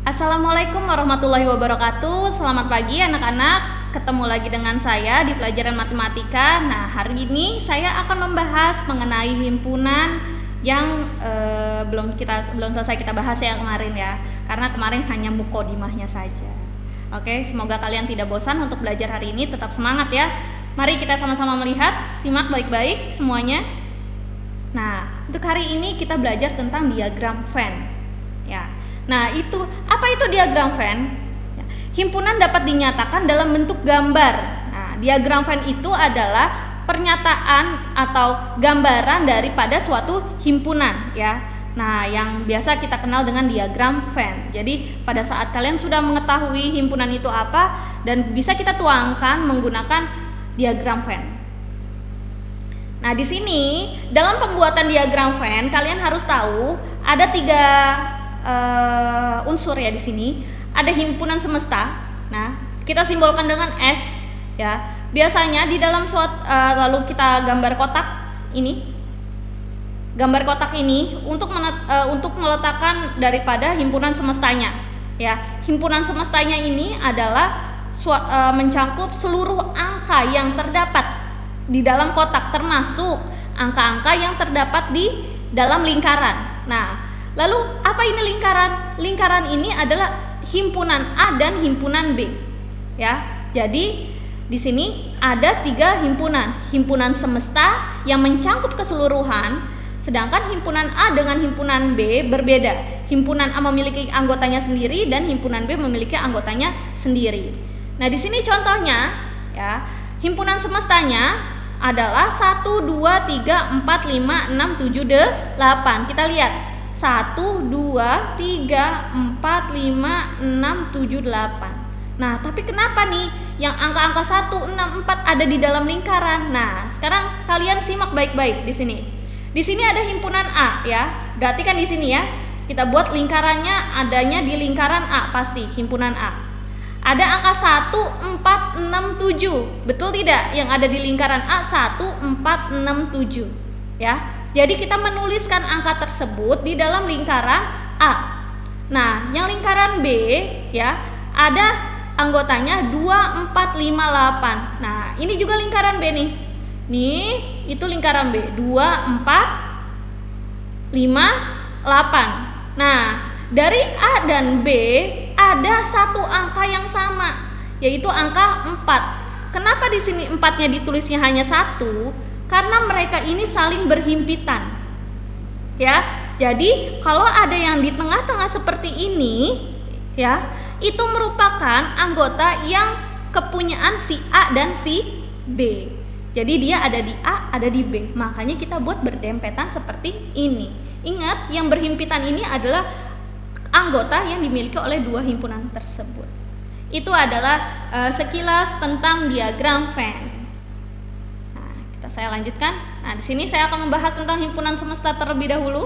Assalamualaikum warahmatullahi wabarakatuh. Selamat pagi anak-anak. Ketemu lagi dengan saya di pelajaran matematika. Nah, hari ini saya akan membahas mengenai himpunan yang belum selesai kita bahas ya kemarin ya. Karena kemarin hanya mukodimahnya saja. Oke, semoga kalian tidak bosan untuk belajar hari ini. Tetap semangat ya. Mari kita sama-sama melihat. Simak baik-baik semuanya. Nah, untuk hari ini kita belajar tentang diagram Venn. Ya. Nah, apa itu diagram Venn? Himpunan dapat dinyatakan dalam bentuk gambar. Nah, diagram Venn itu adalah pernyataan atau gambaran daripada suatu himpunan ya. Nah, yang biasa kita kenal dengan diagram Venn. Jadi, pada saat kalian sudah mengetahui himpunan itu apa dan bisa kita tuangkan menggunakan diagram Venn. Nah, di sini dalam pembuatan diagram Venn kalian harus tahu ada 3 unsur ya di sini. Ada himpunan semesta. Nah, kita simbolkan dengan S ya. Biasanya di dalam lalu kita gambar kotak ini. Gambar kotak ini untuk meletakkan daripada himpunan semestanya ya. Himpunan semestanya ini adalah mencakup seluruh angka yang terdapat di dalam kotak, termasuk angka-angka yang terdapat di dalam lingkaran. Nah, lalu apa ini lingkaran? Lingkaran ini adalah himpunan A dan himpunan B. Ya. Jadi di sini ada 3 himpunan. Himpunan semesta yang mencakup keseluruhan, sedangkan himpunan A dengan himpunan B berbeda. Himpunan A memiliki anggotanya sendiri dan himpunan B memiliki anggotanya sendiri. Nah, di sini contohnya ya. Himpunan semestanya adalah 1 2 3 4 5 6 7 8. Kita lihat 1, 2, 3, 4, 5, 6, 7, 8. Nah, tapi kenapa nih yang angka-angka 1, 6, 4 ada di dalam lingkaran? Nah, sekarang kalian simak baik-baik di sini. Di sini ada himpunan A ya. Berarti kan di sini ya, kita buat lingkarannya adanya di lingkaran A pasti, himpunan A. Ada angka 1, 4, 6, 7. Betul tidak? Yang ada di lingkaran A 1, 4, 6, 7. Ya. Jadi kita menuliskan angka tersebut di dalam lingkaran A. Nah, yang lingkaran B ya, ada anggotanya 2, 4, 5, 8. Nah, ini juga lingkaran B nih. Nih, itu lingkaran B. 2, 4, 5, 8. Nah, dari A dan B ada satu angka yang sama, yaitu angka 4. Kenapa di sini 4-nya ditulisnya hanya 1? Karena mereka ini saling berhimpitan. Ya. Jadi, kalau ada yang di tengah-tengah seperti ini, ya, itu merupakan anggota yang kepunyaan si A dan si B. Jadi dia ada di A, ada di B. Makanya kita buat berdempetan seperti ini. Ingat, yang berhimpitan ini adalah anggota yang dimiliki oleh 2 himpunan tersebut. Itu adalah sekilas tentang diagram Venn. Saya lanjutkan. Nah, di sini saya akan membahas tentang himpunan semesta terlebih dahulu.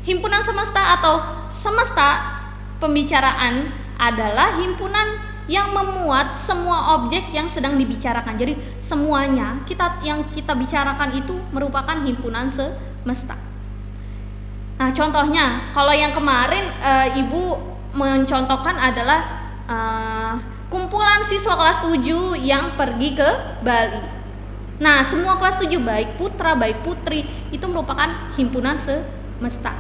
Himpunan semesta atau semesta pembicaraan adalah himpunan yang memuat semua objek yang sedang dibicarakan. Jadi semuanya yang kita bicarakan itu merupakan himpunan semesta. Nah, contohnya kalau yang kemarin Ibu mencontohkan adalah kumpulan siswa kelas 7 yang pergi ke Bali. Nah, semua kelas 7 baik putra baik putri itu merupakan himpunan semesta.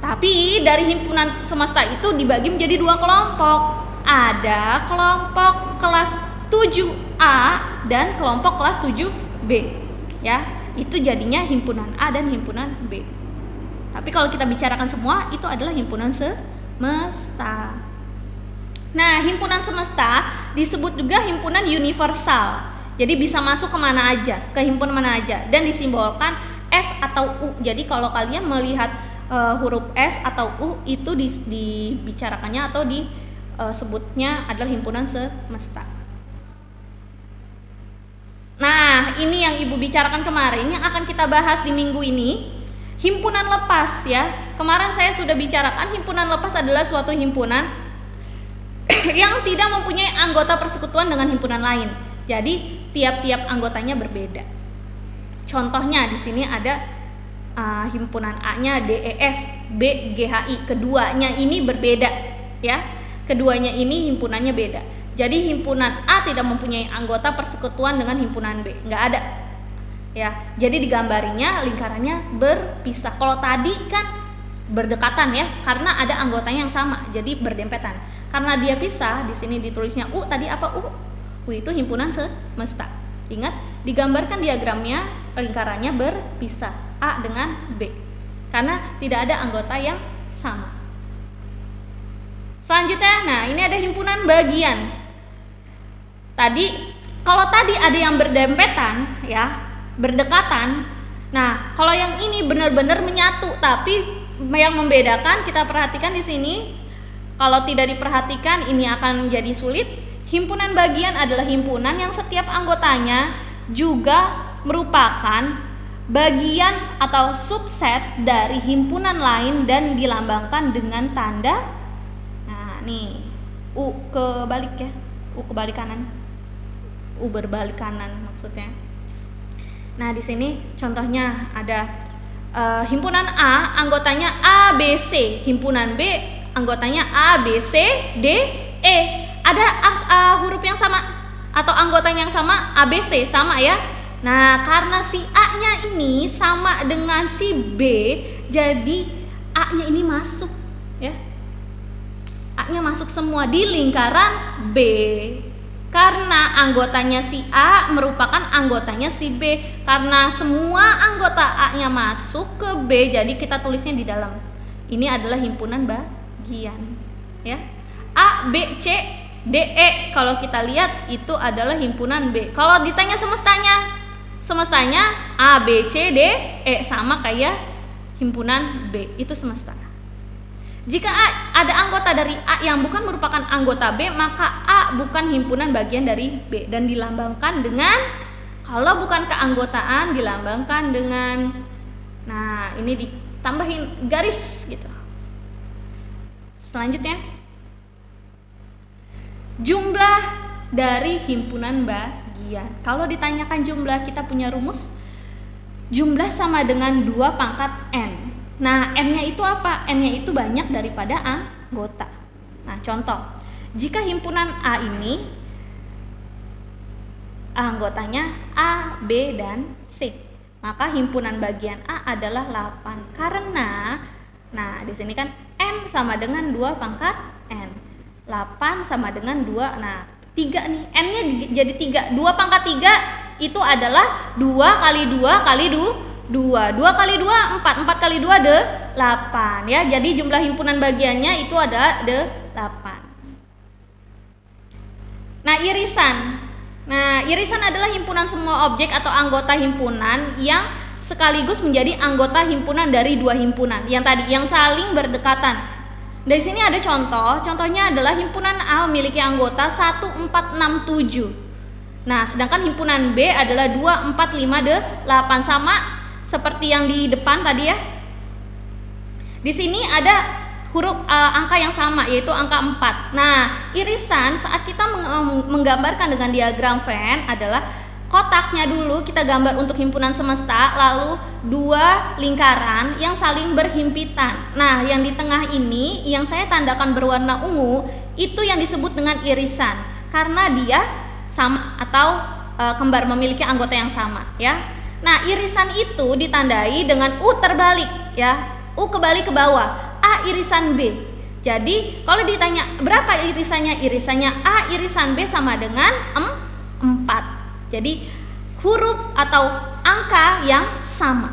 Tapi dari himpunan semesta itu dibagi menjadi 2 kelompok. Ada kelompok kelas 7A dan kelompok kelas 7B. Ya, itu jadinya himpunan A dan himpunan B. Tapi kalau kita bicarakan semua itu adalah himpunan semesta. Nah, himpunan semesta disebut juga himpunan universal. Jadi bisa masuk kemana aja, ke himpunan mana aja, dan disimbolkan S atau U. Jadi kalau kalian melihat huruf S atau U itu dibicarakannya atau disebutnya adalah himpunan semesta. Nah, ini yang Ibu bicarakan kemarin yang akan kita bahas di minggu ini. Himpunan lepas ya. Kemarin saya sudah bicarakan himpunan lepas adalah suatu himpunan yang tidak mempunyai anggota persekutuan dengan himpunan lain. Jadi tiap-tiap anggotanya berbeda. Contohnya di sini ada himpunan A-nya DEF, B, GHI. Keduanya ini berbeda ya. Keduanya ini himpunannya beda. Jadi himpunan A tidak mempunyai anggota persekutuan dengan himpunan B, nggak ada. Ya, jadi digambarinya lingkarannya berpisah. Kalau tadi kan berdekatan ya, karena ada anggotanya yang sama, jadi berdempetan. Karena dia pisah, di sini ditulisnya U, tadi apa U? U itu himpunan semesta. Ingat, digambarkan diagramnya lingkarannya berpisah A dengan B, karena tidak ada anggota yang sama. Selanjutnya, nah ini ada himpunan bagian. Kalau tadi ada yang berdempetan ya, berdekatan. Nah, kalau yang ini benar-benar menyatu, tapi yang membedakan kita perhatikan di sini. Kalau tidak diperhatikan ini akan jadi sulit. Himpunan bagian adalah himpunan yang setiap anggotanya juga merupakan bagian atau subset dari himpunan lain dan dilambangkan dengan tanda nih U kebalik ya, U kebalik kanan, U berbalik kanan maksudnya. Nah di sini contohnya ada himpunan A anggotanya A B C, himpunan B anggotanya A B C D E. Ada huruf yang sama atau anggotanya yang sama, A B C sama ya. Nah karena si A nya ini sama dengan si B, jadi A nya ini masuk ya, A-nya masuk semua di lingkaran B. Karena anggotanya si A merupakan anggotanya si B. Karena semua anggota A-nya masuk ke B, jadi kita tulisnya di dalam. Ini adalah himpunan bagian, ya. A, B, C, D, E. Kalau kita lihat itu adalah himpunan B. Kalau ditanya semestanya A, B, C, D, E sama kayak himpunan B. Itu semesta. Jika ada anggota dari A yang bukan merupakan anggota B, maka A bukan himpunan bagian dari B dan dilambangkan dengan, kalau bukan keanggotaan dilambangkan dengan, nah ini ditambahin garis gitu. Selanjutnya, jumlah dari himpunan bagian. Kalau ditanyakan jumlah, kita punya rumus. Jumlah sama dengan 2 pangkat N. Nah, N-nya itu apa? N-nya itu banyak daripada anggota. Nah, contoh, jika himpunan A ini anggotanya A, B, dan C, maka himpunan bagian A adalah 8. Karena, nah di sini kan N sama dengan 2 pangkat N. 8 sama dengan 2, nah 3 nih, N-nya jadi 3. 2 pangkat 3 itu adalah 2 kali 2 kali 2. 2 kali 2 4, 4 kali 2 8 ya. Jadi jumlah himpunan bagiannya itu ada 8. Nah, irisan. Nah, irisan adalah himpunan semua objek atau anggota himpunan yang sekaligus menjadi anggota himpunan dari 2 himpunan. Yang tadi yang saling berdekatan. Dari sini ada contoh. Contohnya adalah himpunan A memiliki anggota 1 4 6 7. Nah, sedangkan himpunan B adalah 2 4 5 8 sama seperti yang di depan tadi ya. Di sini ada huruf angka yang sama, yaitu angka 4. Nah, irisan saat kita menggambarkan dengan diagram Venn adalah kotaknya dulu kita gambar untuk himpunan semesta, lalu 2 lingkaran yang saling berhimpitan. Nah, yang di tengah ini yang saya tandakan berwarna ungu itu yang disebut dengan irisan karena dia sama atau kembar, memiliki anggota yang sama ya. Nah, irisan itu ditandai dengan U terbalik ya. U kebalik ke bawah, A irisan B. Jadi, kalau ditanya berapa irisannya? Irisannya A irisan B sama dengan 4. Jadi, huruf atau angka yang sama.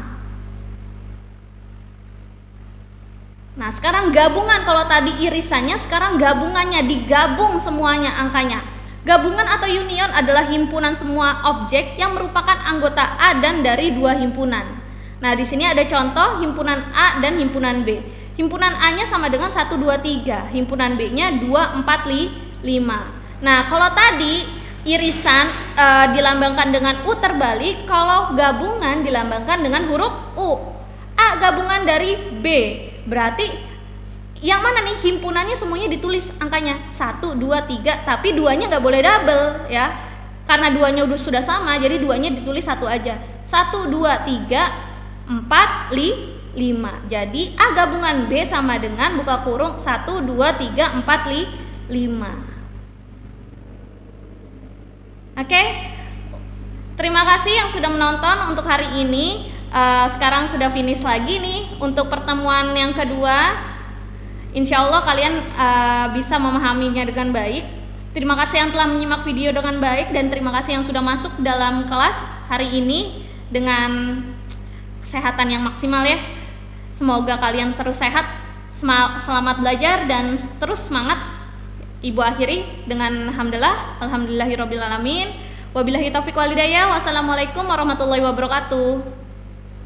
Nah, sekarang gabungan. Kalau tadi irisannya, sekarang gabungannya, digabung semuanya angkanya. Gabungan atau union adalah himpunan semua objek yang merupakan anggota A dan dari 2 himpunan. Nah, di sini ada contoh himpunan A dan himpunan B. Himpunan A-nya sama dengan 1 2 3, himpunan B-nya 2 4 5. Nah, kalau tadi irisan dilambangkan dengan U terbalik, kalau gabungan dilambangkan dengan huruf U. A gabungan dari B. Berarti yang mana nih himpunannya semuanya ditulis angkanya 1, 2, 3, tapi 2-nya nggak boleh double ya. Karena 2-nya sudah sama, jadi 2-nya ditulis 1 aja. 1, 2, 3, 4, 5. 5. Jadi A gabungan B sama dengan buka kurung 1, 2, 3, 4, 5. Oke. Terima kasih yang sudah menonton untuk hari ini. Sekarang sudah finish lagi nih untuk pertemuan yang kedua. Insya Allah kalian bisa memahaminya dengan baik. Terima kasih yang telah menyimak video dengan baik, dan terima kasih yang sudah masuk dalam kelas hari ini dengan kesehatan yang maksimal ya. Semoga kalian terus sehat, selamat belajar, dan terus semangat. Ibu akhiri dengan alhamdulillahirabbil alamin. Wabillahi taufiq wal hidayah. Wassalamualaikum warahmatullahi wabarakatuh.